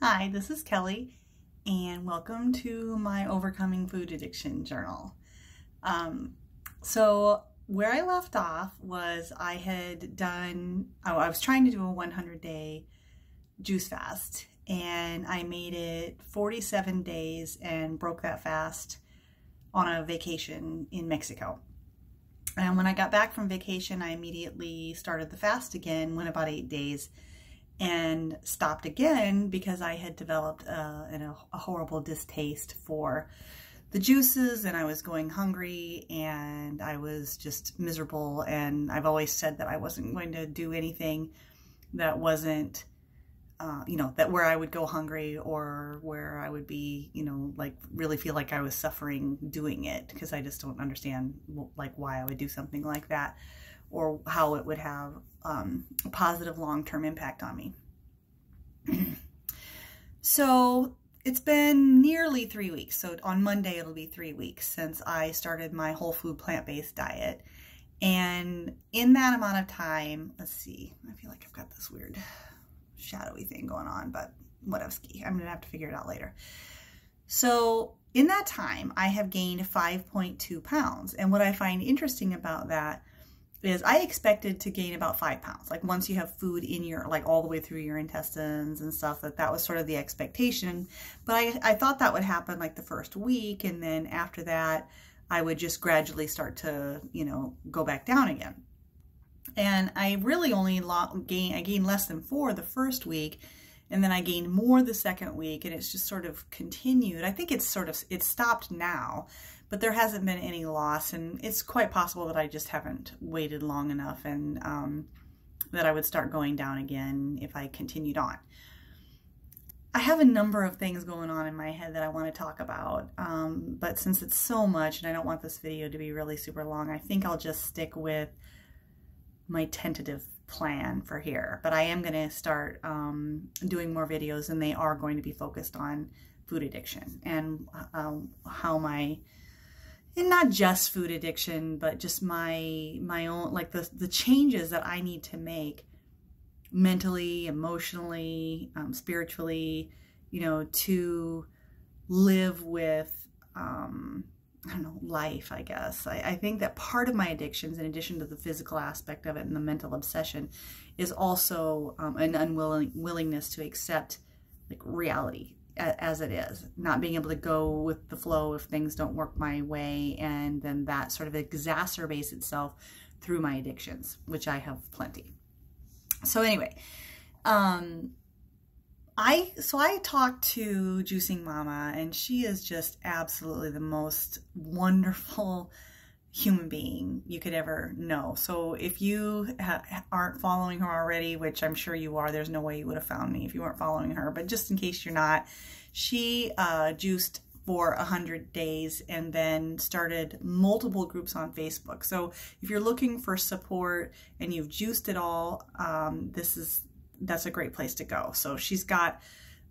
Hi, this is Kelly, and welcome to my Overcoming Food Addiction journal. So where I left off was I was trying to do a 100-day juice fast, and I made it 47 days and broke that fast on a vacation in Mexico. And when I got back from vacation, I immediately started the fast again, went about 8 days, and stopped again because I had developed a horrible distaste for the juices, and I was going hungry and I was just miserable. And I've always said that I wasn't going to do anything that wasn't, that where I would go hungry or where I would be, like really feel like I was suffering doing it, because I just don't understand like why I would do something like that or how it would have a positive long-term impact on me. So it's been nearly 3 weeks. So on Monday, it'll be 3 weeks since I started my whole food plant-based diet. And in that amount of time, let's see, I feel like I've got this weird shadowy thing going on, but whatever, I'm gonna have to figure it out later. So in that time, I have gained 5.2 pounds. And what I find interesting about that is I expected to gain about 5 pounds. Like once you have food in your, like all the way through your intestines and stuff, that was sort of the expectation. But I thought that would happen like the first week. And then after that, I would just gradually start to, go back down again. And I really only gained less than 4 the first week. And then I gained more the second week, and it's just sort of continued. I think it's stopped now, but there hasn't been any loss, and it's quite possible that I just haven't waited long enough, and that I would start going down again if I continued on. I have a number of things going on in my head that I want to talk about, but since it's so much and I don't want this video to be really super long, I think I'll just stick with my tentative plan for here. But I am going to start doing more videos, and they are going to be focused on food addiction and how and not just food addiction, but just my own, like the changes that I need to make mentally, emotionally, spiritually, to live with life, I guess. I think that part of my addictions, in addition to the physical aspect of it and the mental obsession, is also an unwillingness to accept like reality as it is, not being able to go with the flow if things don't work my way, and then that sort of exacerbates itself through my addictions, which I have plenty. So anyway, I talked to Juicing Mama, and she is just absolutely the most wonderful human being you could ever know. So if you aren't following her already, which I'm sure you are, there's no way you would have found me if you weren't following her, but just in case you're not, she juiced for 100 days and then started multiple groups on Facebook. So if you're looking for support and you've juiced it all, that's a great place to go. So she's got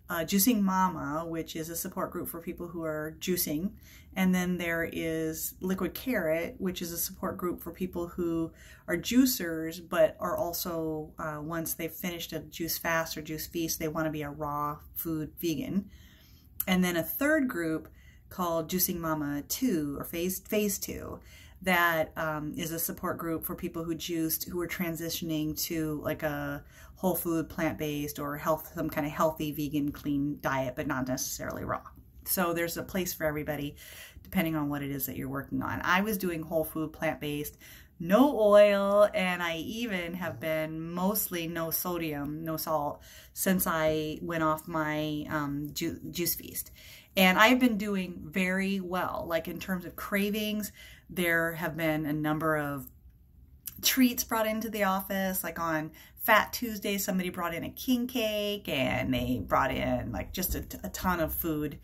Juicing Mama, which is a support group for people who are juicing. And then there is Liquid Carrot, which is a support group for people who are juicers, but are also, once they've finished a juice fast or juice feast, they want to be a raw food vegan. And then a third group called Juicing Mama 2, or Phase 2, that is a support group for people who juiced, who are transitioning to like a whole food, plant-based, or some kind of healthy, vegan, clean diet, but not necessarily raw. So there's a place for everybody, depending on what it is that you're working on. I was doing whole food, plant-based, no oil, and I even have been mostly no sodium, no salt, since I went off my juice feast. And I've been doing very well. Like in terms of cravings, there have been a number of treats brought into the office. Like on Fat Tuesday, somebody brought in a king cake, and they brought in like just a ton of food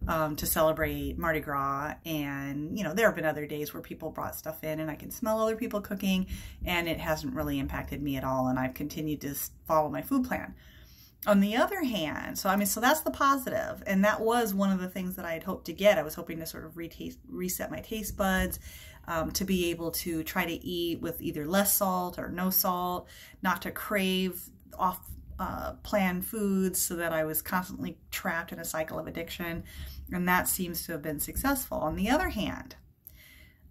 to celebrate Mardi Gras. And, there have been other days where people brought stuff in and I can smell other people cooking, and it hasn't really impacted me at all. And I've continued to follow my food plan. On the other hand, so that's the positive. And that was one of the things that I had hoped to get. I was hoping to sort of reset my taste buds, to be able to try to eat with either less salt or no salt, not to crave off planned foods so that I was constantly trapped in a cycle of addiction, and that seems to have been successful. On the other hand,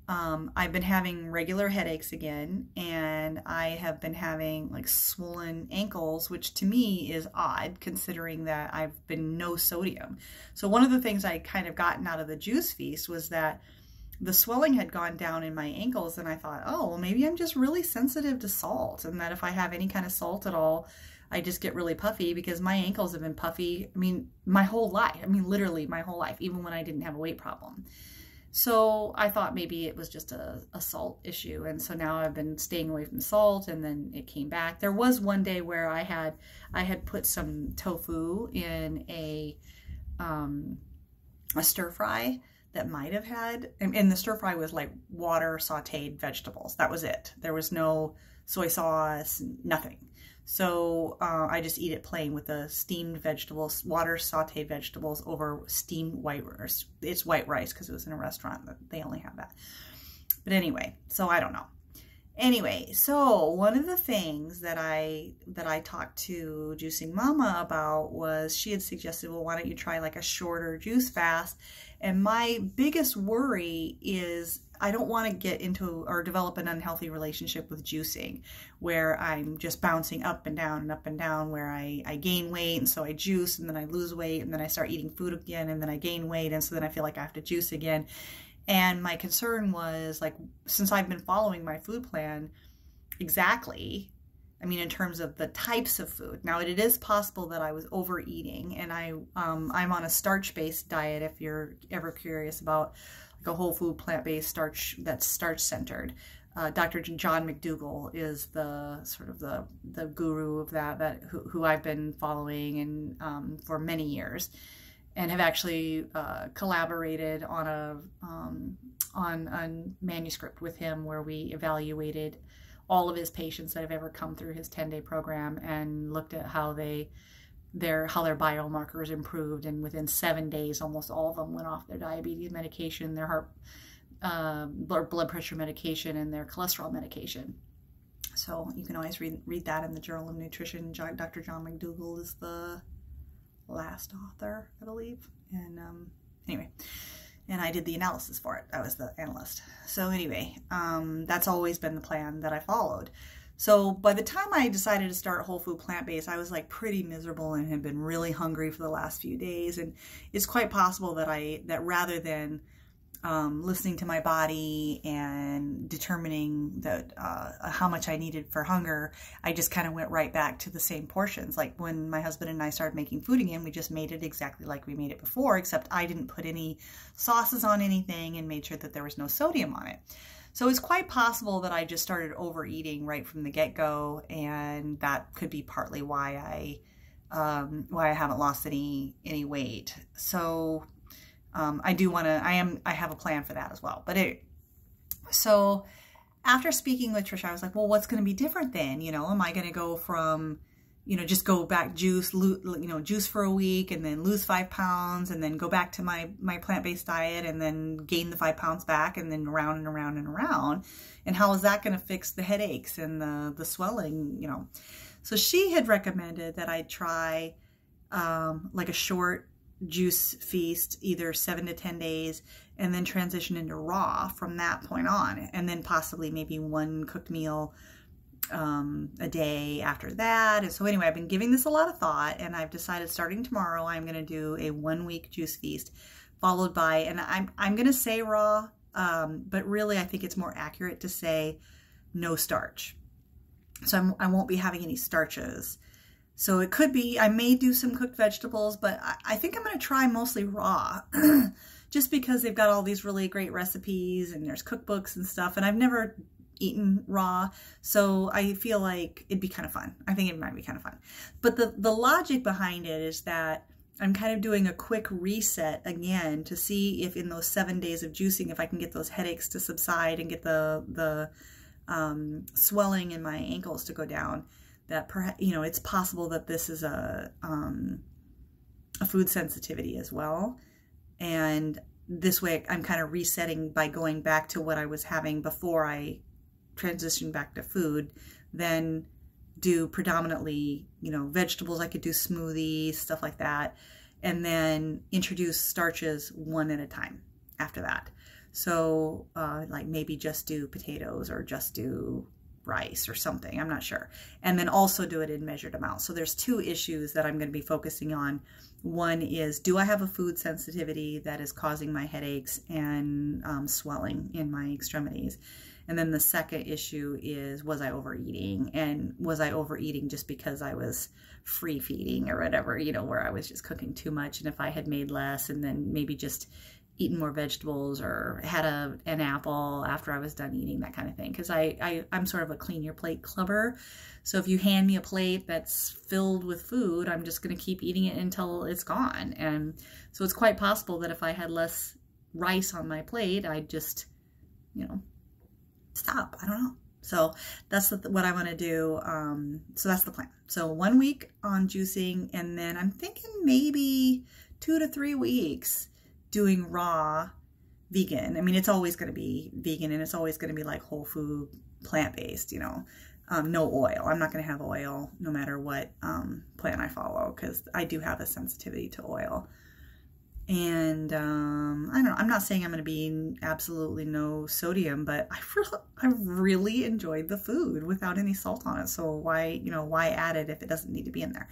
I've been having regular headaches again, and I have been having like swollen ankles, which to me is odd considering that I've been no sodium. So one of the things I kind of gotten out of the juice feast was that the swelling had gone down in my ankles, and I thought, oh, well, maybe I'm just really sensitive to salt, and that if I have any kind of salt at all, I just get really puffy, because my ankles have been puffy, I mean, my whole life. I mean, literally my whole life, even when I didn't have a weight problem. So I thought maybe it was just a salt issue. And so now I've been staying away from salt, and then it came back. There was one day where I had put some tofu in a stir fry that might have had, and the stir fry was like water sauteed vegetables. That was it. There was no soy sauce, nothing. So I just eat it plain with the steamed vegetables, water sauteed vegetables over steamed white rice. It's white rice because it was in a restaurant that they only have that. But anyway, so I don't know. Anyway, so one of the things that I talked to Juicing Mama about was, she had suggested, well, why don't you try like a shorter juice fast? And my biggest worry is I don't want to get into or develop an unhealthy relationship with juicing, where I'm just bouncing up and down, where I gain weight, and so I juice, and then I lose weight, and then I start eating food again, and then I gain weight, and so then I feel like I have to juice again. And my concern was, like, since I've been following my food plan exactly, I mean, in terms of the types of food. Now, it is possible that I was overeating, and I'm on a starch-based diet, if you're ever curious about like a whole food plant-based starch that's starch-centered. Dr. John McDougall is the sort of the guru of that who I've been following and for many years, and have actually collaborated on a manuscript with him where we evaluated all of his patients that have ever come through his 10-day program and looked at how their biomarkers improved, and within 7 days almost all of them went off their diabetes medication, their heart blood pressure medication, and their cholesterol medication. So you can always read that in the Journal of Nutrition. Dr. John McDougall is the last author, I believe. And anyway, and I did the analysis for it. I was the analyst. So anyway, that's always been the plan that I followed. So by the time I decided to start whole food plant-based, I was like pretty miserable and had been really hungry for the last few days. And it's quite possible that rather than listening to my body and determining that how much I needed for hunger, I just kind of went right back to the same portions. Like when my husband and I started making food again, we just made it exactly like we made it before, except I didn't put any sauces on anything and made sure that there was no sodium on it. So it's quite possible that I just started overeating right from the get-go, and that could be partly why I haven't lost any weight. So I have a plan for that as well. But so after speaking with Trisha, I was like, well, what's going to be different then? You know, am I going to go from, you know, just go back juice for a week and then lose 5 pounds and then go back to my plant-based diet and then gain the 5 pounds back and then around and around and around? And how is that going to fix the headaches and the swelling, you know? So she had recommended that I try like a short juice feast, either 7 to 10 days, and then transition into raw from that point on, and then possibly maybe one cooked meal a day after that. And so anyway, I've been giving this a lot of thought, and I've decided starting tomorrow I'm going to do a 1-week juice feast, followed by, and I'm going to say raw, but really I think it's more accurate to say no starch. So I won't be having any starches. So it could be, I may do some cooked vegetables, but I think I'm going to try mostly raw just because they've got all these really great recipes and there's cookbooks and stuff, and I've never eaten raw, so I feel like it'd be kind of fun. I think it might be kind of fun. But the logic behind it is that I'm kind of doing a quick reset again to see if in those 7 days of juicing, if I can get those headaches to subside and get the swelling in my ankles to go down. That perhaps, you know, it's possible that this is a food sensitivity as well. And this way I'm kind of resetting by going back to what I was having before I transitioned back to food, then do predominantly, vegetables. I could do smoothies, stuff like that, and then introduce starches one at a time after that. So like maybe just do potatoes or just do rice or something, I'm not sure. And then also do it in measured amounts. So there's two issues that I'm going to be focusing on. One is, do I have a food sensitivity that is causing my headaches and swelling in my extremities? And then the second issue is, was I overeating? And was I overeating just because I was free feeding or whatever, where I was just cooking too much? And if I had made less and then maybe just eaten more vegetables or had an apple after I was done eating, that kind of thing. Because I'm sort of a clean your plate clubber. So if you hand me a plate that's filled with food, I'm just going to keep eating it until it's gone. And so it's quite possible that if I had less rice on my plate, I'd just, stop. I don't know. So that's what I want to do. So that's the plan. So 1 week on juicing, and then I'm thinking maybe 2 to 3 weeks doing raw vegan. I mean, it's always going to be vegan, and it's always going to be like whole food, plant-based, no oil. I'm not going to have oil no matter what plan I follow, because I do have a sensitivity to oil. And I don't know, I'm not saying I'm going to be absolutely no sodium, but I really enjoyed the food without any salt on it. So why add it if it doesn't need to be in there?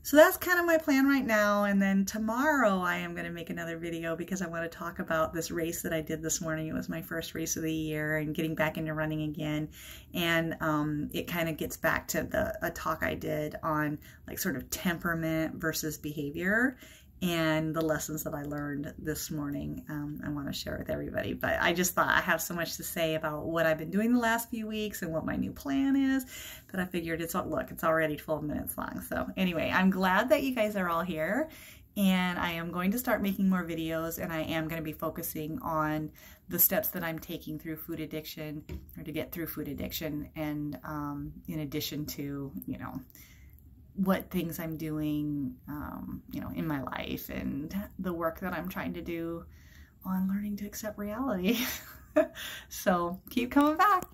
So that's kind of my plan right now. And then tomorrow I am going to make another video because I want to talk about this race that I did this morning. It was my first race of the year and getting back into running again. And it kind of gets back to a talk I did on like sort of temperament versus behavior, and the lessons that I learned this morning. I want to share with everybody. But I just thought I have so much to say about what I've been doing the last few weeks and what my new plan is that I figured it's already 12 minutes long. So anyway, I'm glad that you guys are all here, and I am going to start making more videos, and I am going to be focusing on the steps that I'm taking through food addiction, or to get through food addiction, and in addition to, what things I'm doing, in my life, and the work that I'm trying to do on learning to accept reality. So keep coming back.